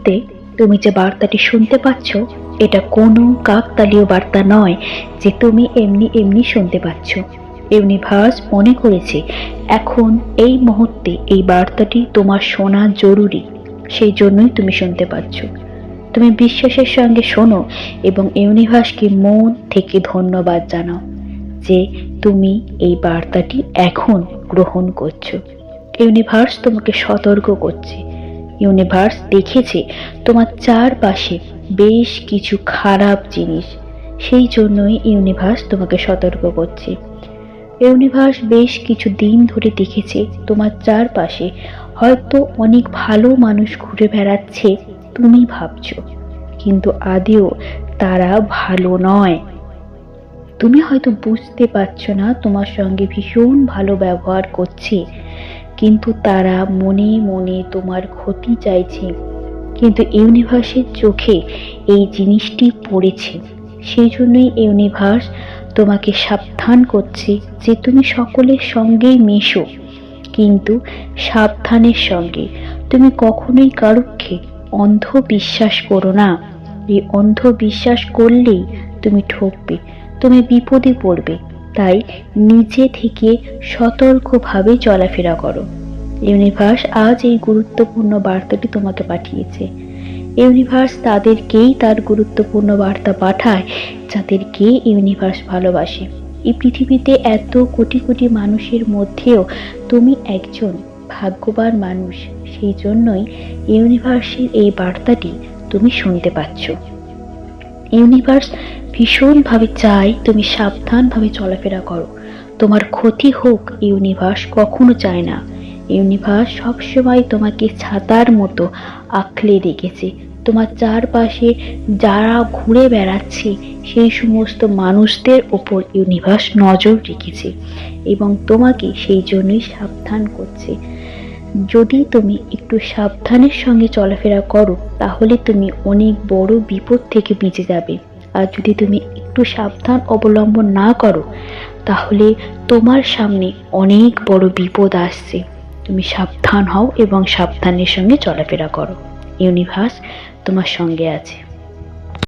মুহূর্তে তুমি যে বার্তাটি শুনতে পাচ্ছ, এটা কোনো কাকতালীয় বার্তা নয় যে তুমি এমনি এমনি শুনতে পাচ্ছ। ইউনিভার্স মনে করেছে এখন এই মুহূর্তে এই বার্তাটি তোমার শোনা জরুরি, সেই জন্যই তুমি শুনতে পাচ্ছ। তুমি বিশ্বাসের সঙ্গে শোনো এবং ইউনিভার্সকে মন থেকে ধন্যবাদ জানাও যে তুমি এই বার্তাটি এখন গ্রহণ করছো। ইউনিভার্স তোমাকে সতর্ক করছে। ইউনিভার্স দেখেছে তোমার চারপাশে বেশ কিছু খারাপ জিনিস, সেই জন্যই ইউনিভার্স তোমাকে সতর্ক করছে। ইউনিভার্স বেশ কিছু দিন ধরে দেখেছে তোমার চারপাশে হয়তো অনেক ভালো মানুষ ঘুরে বেড়াচ্ছে, তুমি ভাবছো, কিন্তু আদেও তারা ভালো নয়। তুমি হয়তো বুঝতে পারছো না তোমার সঙ্গে ভীষণ ভালো ব্যবহার করছে, কিন্তু তারা মনে মনে তোমার ক্ষতি চাইছে। কিন্তু ইউনিভার্সের চোখে এই জিনিসটি পড়েছে, সেই জন্যই ইউনিভার্স তোমাকে সাবধান করছে যে তুমি সকলের সঙ্গেই মেশো, কিন্তু সাবধানের সঙ্গে। তুমি কখনোই কারুকে অন্ধ বিশ্বাস করো না। এই অন্ধ বিশ্বাস করলেই তুমি ঠকবে, তুমি বিপদে পড়বে। তাই নিজে থেকে সতর্কভাবে চলাফেরা করো। ইউনিভার্স আজ এই গুরুত্বপূর্ণ বার্তাটি তোমাকে পাঠিয়েছে। ইউনিভার্স তাদেরকেই তার গুরুত্বপূর্ণ বার্তা পাঠায় যাদেরকে ইউনিভার্স ভালোবাসে। এই পৃথিবীতে এত কোটি কোটি মানুষের মধ্যেও তুমি একজন ভাগ্যবান মানুষ, সেই জন্যই ইউনিভার্সের এই বার্তাটি তুমি শুনতে পাচ্ছ। ইউনিভার্স ভীষণভাবে চায় তুমি সাবধানভাবে চলাফেরা করো, তোমার ক্ষতি হোক ইউনিভার্স কখনো চায় না। ইউনিভার্স সবসময় তোমাকে ছাতার মতো আঁকড়ে রেখেছে। তোমার চারপাশে যারা ঘুরে বেড়াচ্ছে সেই সমস্ত মানুষদের ওপর ইউনিভার্স নজর রেখেছে এবং তোমাকে সেই জন্যই সাবধান করছে। যদি তুমি একটু সাবধানের সঙ্গে চলাফেরা করো তাহলে তুমি অনেক বড় বিপদ থেকে বেঁচে যাবে। আর যদি তুমি একটু সাবধান অবলম্বন না করো তাহলে তোমার সামনে অনেক বড় বিপদ আসছে। তুমি সাবধান হও এবং সাবধানের সঙ্গে চলাফেরা করো। ইউনিভার্স তোমার সঙ্গে আছে।